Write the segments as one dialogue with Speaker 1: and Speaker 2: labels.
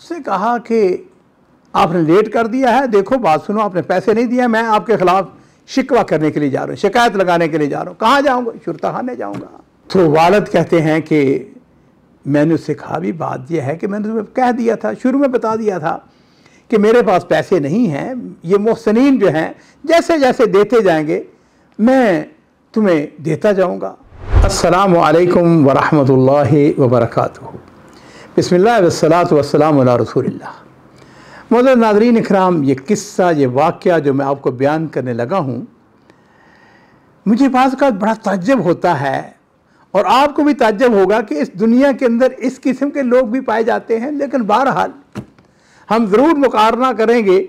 Speaker 1: उसने कहा कि आपने लेट कर दिया है, देखो बात सुनो, आपने पैसे नहीं दिए, मैं आपके खिलाफ शिकवा करने के लिए जा रहा हूँ, शिकायत लगाने के लिए जा रहा हूँ। कहाँ जाऊँगा? शुरता खाने जाऊँगा। तो वालिद कहते हैं कि मैंने उससे कहा भी बात यह है कि मैंने तुम्हें कह दिया था, शुरू में बता दिया था कि मेरे पास पैसे नहीं हैं, ये मोहसिनीन जो हैं जैसे जैसे देते जाएंगे मैं तुम्हें देता जाऊँगा। अस्सलामु अलैकुम वरहमतुल्लाहि वबरकातुहू। बिस्मिल्लाह वस्सलातु वस्सलामु अला रसूलिल्लाह। मोअज़्ज़ज़ नाज़रीन इकराम, ये किस्सा, ये वाक़या जो मैं आपको बयान करने लगा हूँ, मुझे बाज़ का बड़ा ताज्जुब होता है और आपको भी ताज्जुब होगा कि इस दुनिया के अंदर इस किस्म के लोग भी पाए जाते हैं। लेकिन बहरहाल हम ज़रूर मुक़ारना करेंगे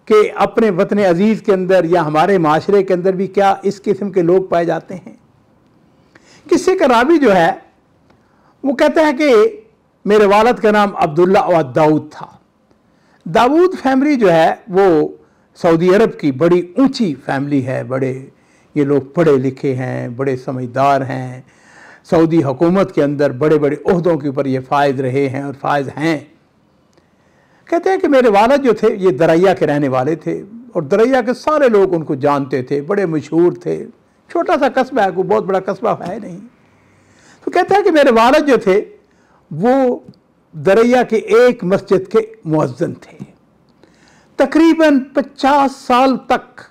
Speaker 1: कि अपने वतन अज़ीज़ के अंदर या हमारे माशरे के अंदर भी क्या इस किस्म के लोग पाए जाते हैं। किस्से का रावी जो है वो कहता है कि मेरे वालिद का नाम अब्दुल्ला और दाऊद था। दाऊद फैमिली जो है वो सऊदी अरब की बड़ी ऊंची फैमिली है, बड़े ये लोग पढ़े लिखे हैं, बड़े समझदार हैं, सऊदी हुकूमत के अंदर बड़े बड़े ओहदों के ऊपर ये फायज रहे हैं और फायज हैं। कहते हैं कि मेरे वालिद जो थे ये दरैया के रहने वाले थे और दरैया के सारे लोग उनको जानते थे, बड़े मशहूर थे। छोटा सा कस्बा है, कोई बहुत बड़ा कस्बा है नहीं। तो कहते हैं कि मेरे वालिद जो थे वो दरैया के एक मस्जिद के मुअज्जिन थे। तकरीबन 50 साल तक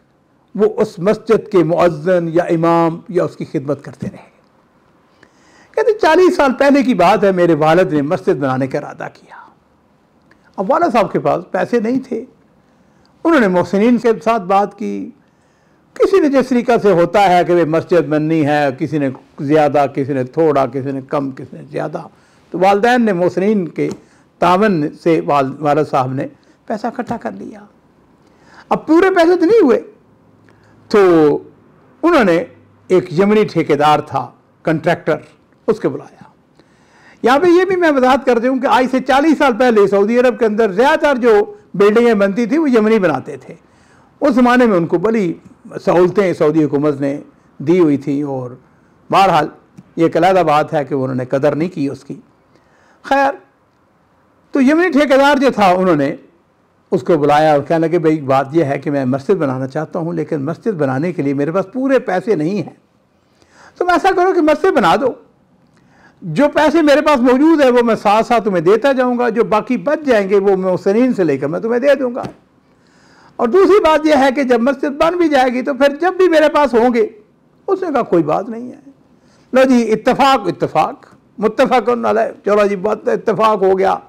Speaker 1: वो उस मस्जिद के मुअज्जिन या इमाम या उसकी खिदमत करते रहे। कहते 40 साल पहले की बात है, मेरे वालिद ने मस्जिद बनाने का इरादा किया। अब वालिद साहब के पास पैसे नहीं थे। उन्होंने मोहसिनीन के साथ बात की। किसी ने जिस तरीका से होता है कि वे मस्जिद बननी है, किसी ने ज़्यादा, किसी ने थोड़ा, किसी ने कम, किसी ने ज़्यादा। तो वालिदैन ने मोहसिनीन के तावन से वालिद साहब ने पैसा इकट्ठा कर लिया। अब पूरे पैसे तो नहीं हुए, तो उन्होंने एक यमनी ठेकेदार था, कंट्रैक्टर, उसके बुलाया। यहाँ पे ये भी मैं वजाहत कर दूँ कि आज से 40 साल पहले सऊदी अरब के अंदर ज़्यादातर जो बिल्डिंगें बनती थी वो यमनी बनाते थे। उस ज़माने में उनको बड़ी सहूलतें सऊदी हुकूमत ने दी हुई थी और बहरहाल ये एक अलग बात है कि उन्होंने कदर नहीं की उसकी। खैर, तो यमनी ठेकेदार जो था उन्होंने उसको बुलाया और कहने लगे भाई बात यह है कि मैं मस्जिद बनाना चाहता हूँ, लेकिन मस्जिद बनाने के लिए मेरे पास पूरे पैसे नहीं हैं। तो ऐसा करो कि मस्जिद बना दो, जो पैसे मेरे पास मौजूद है वो मैं साथ साथ तुम्हें देता जाऊँगा, जो बाकी बच जाएंगे वो मोहसिनीन से लेकर मैं तुम्हें दे दूँगा। और दूसरी बात यह है कि जब मस्जिद बन भी जाएगी तो फिर जब भी मेरे पास होंगे। उसने कहा कोई बात नहीं है। लो जी, इत्तफाक मुत्तफाकुन अलैह, चलो जी बात इत्तफाक हो गया।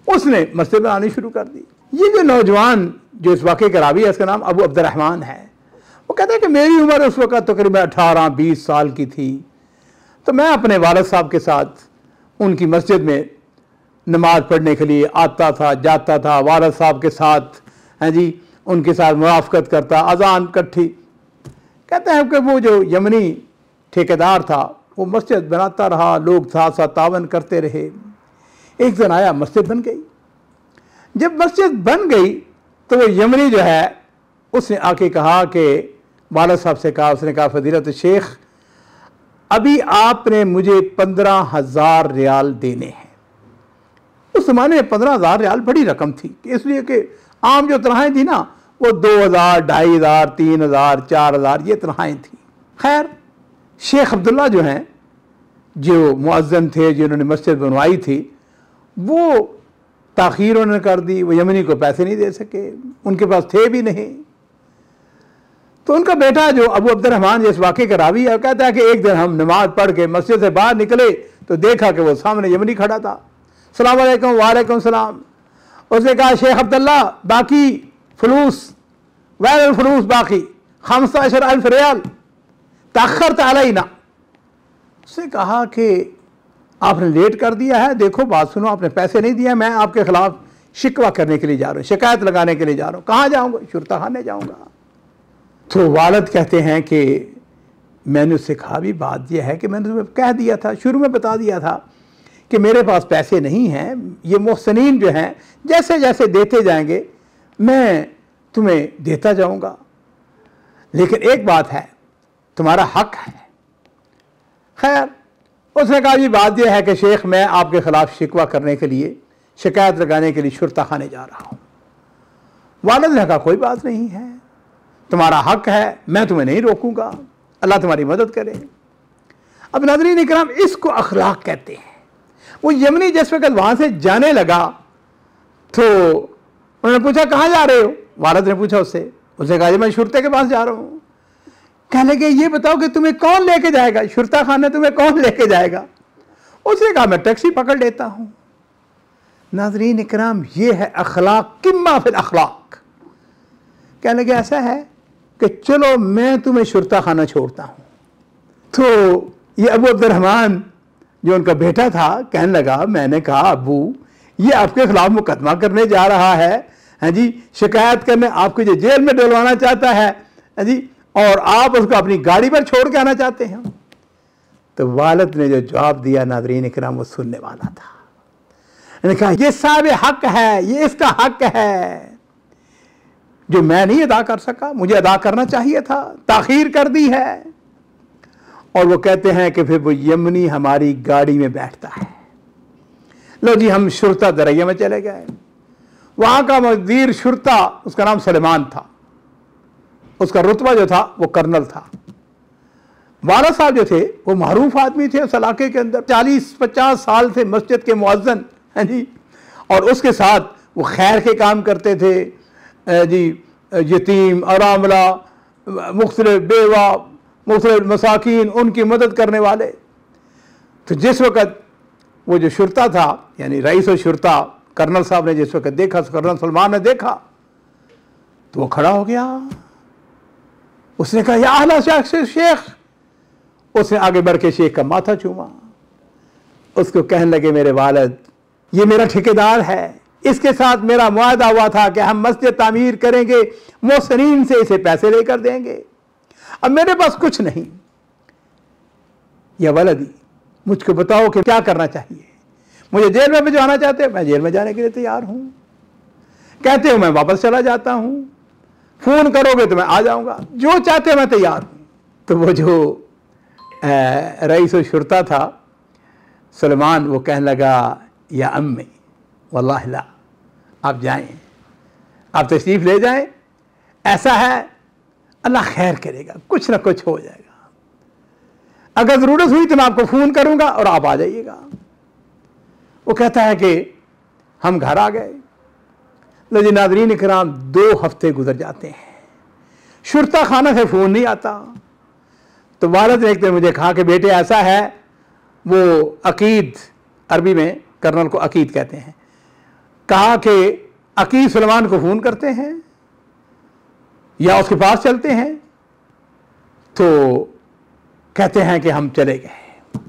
Speaker 1: उसने मस्जिद बनानी शुरू कर दी। ये जो नौजवान जो इस वाक़े का रावी है, इसका नाम अबू अब्दुर्रहमान है। वो कहते हैं कि मेरी उम्र उस वक़्त तकरीबन 18-20 साल की थी। तो मैं अपने वालिद साहब के साथ उनकी मस्जिद में नमाज़ पढ़ने के लिए आता था, जाता था। वालिद साहब के साथ हैं जी, उनके साथ मुआफ़क़त करता, अज़ान इकट्ठी। कहते हैं कि वो जो यमनी ठेकेदार था वो मस्जिद बनाता रहा, लोग साथ साथ तावन करते रहे। एक दिन आया, मस्जिद बन गई। जब मस्जिद बन गई तो वो यमनी जो है उसने आके कहा कि वालिद साहब से कहा, उसने कहा फ़ज़ीलत शेख, अभी आपने मुझे 15,000 रियाल देने हैं। उस ज़माने में 15,000 रियाल बड़ी रकम थी, इसलिए कि आम जो तनख्वाहें थी ना वो 2,000, 2,500, 3,000, 4,000 ये तनख्वाहें थी। खैर, शेख अब्दुल्ला जो हैं, जो मुअज्जिन थे जिन्होंने मस्जिद बनवाई थी, वो ताख़ीर उन्होंने कर दी। वो यमनी को पैसे नहीं दे सके, उनके पास थे भी नहीं। तो उनका बेटा जो अबू अब्दुर्रहमान जिस वाक़े का रावी है, कहता है कि एक दिन हम नमाज पढ़ के मस्जिद से बाहर निकले तो देखा कि वो सामने यमनी खड़ा था। सलाम अलैकुम। वालेकुम सलाम। उसने कहा शेख अब्दुल्ला, बाकी फलूस वैल फलूस बाकी 15,000 रियाल तअख़्ख़रत अलैना। उसने कहा कि आपने लेट कर दिया है, देखो बात सुनो, आपने पैसे नहीं दिए, मैं आपके खिलाफ शिकवा करने के लिए जा रहा हूँ, शिकायत लगाने के लिए जा रहा हूँ। कहाँ जाऊँगा? शुरता खाने जाऊँगा। तो वालिद कहते हैं कि मैंने उससे कहा भी बात यह है कि मैंने तुम्हें कह दिया था, शुरू में बता दिया था कि मेरे पास पैसे नहीं हैं, ये मोहसिनीन जो हैं जैसे जैसे देते जाएंगे मैं तुम्हें देता जाऊँगा, लेकिन एक बात है, तुम्हारा हक है। खैर, उसने कहा जी बात यह है कि शेख मैं आपके ख़िलाफ़ शिकवा करने के लिए शिकायत लगाने के लिए शुरता खाने जा रहा हूँ। वालिद ने कहा कोई बात नहीं है, तुम्हारा हक है, मैं तुम्हें नहीं रोकूंगा, अल्लाह तुम्हारी मदद करे। अब नाज़रीन इकराम, इसको अखलाक कहते हैं। वो यमनी जिस वक्त वहाँ से जाने लगा तो उन्होंने पूछा कहाँ जा रहे हो? वालिद ने पूछा उससे। उसने कहा मैं शुरते के पास जा रहा हूँ। कहने लगे ये बताओ कि तुम्हें कौन लेके जाएगा, शुरता खाने तुम्हें कौन लेके जाएगा? उसने कहा मैं टैक्सी पकड़ लेता हूँ। नाज़रीन इकराम, ये है अखलाक, किम्मा फिल अखलाक। कहने लगे ऐसा है कि चलो मैं तुम्हें शुरता खाना छोड़ता हूँ। तो ये अबू अब्दुर्रहमान जो उनका बेटा था कहने लगा, मैंने कहा अबू ये आपके खिलाफ मुकदमा करने जा रहा है, हाँ जी, शिकायत करने, आपको जो जेल में डलवाना चाहता है, हाँ जी, और आप उसको अपनी गाड़ी पर छोड़ के आना चाहते हैं। तो वालिद ने जो जवाब दिया नाज़रीन इकराम, वो सुनने वाला था। मैंने कहा ये साहब हक है, ये इसका हक है जो मैं नहीं अदा कर सका, मुझे अदा करना चाहिए था, ताखीर कर दी है। और वो कहते हैं कि फिर वो यमनी हमारी गाड़ी में बैठता है। लो जी, हम शुरता दरिया में चले गए। वहां का मदीर शुरता, उसका नाम सलेमान था, उसका रुतबा जो था वो कर्नल था। वाला साहब जो थे वो मारूफ आदमी थे उस इलाके के अंदर, 40-50 साल से मस्जिद के मुअज्जिन हैं जी, और उसके साथ वो खैर के काम करते थे जी, यतीम, अरामला, मुख्तलिफ बेवा, मुख्तलिफ मसाकीन, उनकी मदद करने वाले। तो जिस वक़्त वो जो शुरता था, यानी रईस और शुरता कर्नल साहब ने जिस वक़्त देखा, कर्नल सलमान ने देखा, तो वो खड़ा हो गया। उसने कहा या अहला शेख। उसने आगे बढ़ के शेख का माथा चूमा। उसको कहने लगे मेरे वालिद ये मेरा ठेकेदार है, इसके साथ मेरा मुआहदा हुआ था कि हम मस्जिद तामीर करेंगे, मोहसिनीन से इसे पैसे लेकर देंगे। अब मेरे पास कुछ नहीं, या वलदी मुझको बताओ कि क्या करना चाहिए। मुझे जेल में भिजवाना चाहते हो, मैं जेल में जाने के लिए तैयार हूं। कहते हो मैं वापस चला जाता हूं, फोन करोगे तो मैं आ जाऊंगा, जो चाहते हो मैं तैयार हूं। तो वो जो रईस शुरता था सलमान, वो कहने लगा या अम्मी वल्लाहि ला, आप जाएं, आप तशरीफ़ ले जाएं, ऐसा है अल्लाह खैर करेगा, कुछ ना कुछ हो जाएगा। अगर ज़रूरत हुई तो मैं आपको फ़ोन करूंगा और आप आ जाइएगा। वो कहता है कि हम घर आ गए। लो नाज़रीन इकराम, 2 हफ्ते गुजर जाते हैं, शुरता खाना से फ़ोन नहीं आता। तो वालिद ने एक दिन मुझे कहा कि बेटे ऐसा है, वो अकीद, अरबी में कर्नल को अकीद कहते हैं, कहा कि अकीद सलमान को फ़ोन करते हैं या उसके पास चलते हैं। तो कहते हैं कि हम चले गए।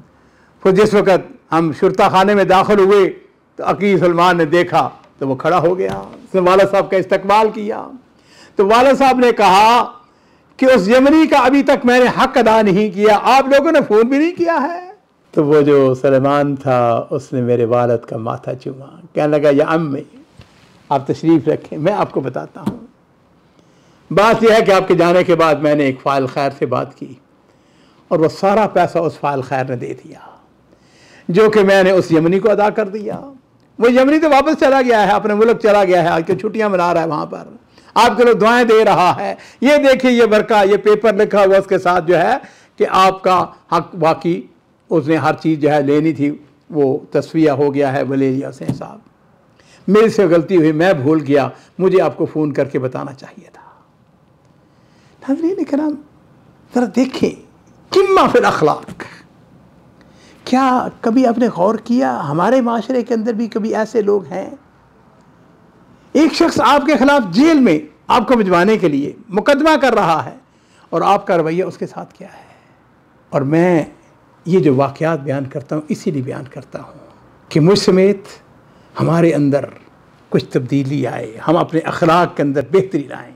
Speaker 1: फिर जिस वक़्त हम शुरता खाने में दाखिल हुए तो अकीद सलमान ने देखा तो वो खड़ा हो गया, उसने वालिद साहब का इस्तकबाल किया। तो वालिद साहब ने कहा कि उस यमनी का अभी तक मैंने हक अदा नहीं किया, आप लोगों ने फ़ोन भी नहीं किया है। तो वो जो सलमान था उसने मेरे वालिद का माथा चूमा, कहने लगा या अम्मी आप तशरीफ़ रखें, मैं आपको बताता हूँ। बात यह है कि आपके जाने के बाद मैंने एक फ़ाइल खैर से बात की और वह सारा पैसा उस फ़ाइल खैर ने दे दिया, जो कि मैंने उस यमनी को अदा कर दिया। वो यमनी तो वापस चला गया है, अपने मुल्क चला गया है, आके छुट्टियां मना रहा है, वहाँ पर आपके लोग दुआएं दे रहा है। ये देखिए ये बरका, ये पेपर लिखा हुआ उसके साथ जो है कि आपका हक, बाकी उसने हर चीज़ जो है लेनी थी वो तस्वीया हो गया है, वो ले लिया उसने साहब। मेरे से गलती हुई, मैं भूल गया, मुझे आपको फ़ोन करके बताना चाहिए था। नाज़रीन इकराम, ज़रा देखें किम्मा फिल अखलाक। क्या कभी आपने गौर किया हमारे माशरे के अंदर भी कभी ऐसे लोग हैं? एक शख्स आपके खिलाफ जेल में आपको भिजवाने के लिए मुकदमा कर रहा है और आपका रवैया उसके साथ क्या है? और मैं ये जो वाक़यात बयान करता हूँ इसीलिए बयान करता हूँ कि मुझ समेत हमारे अंदर कुछ तब्दीली आए, हम अपने अखलाक के अंदर बेहतरी लाएँ।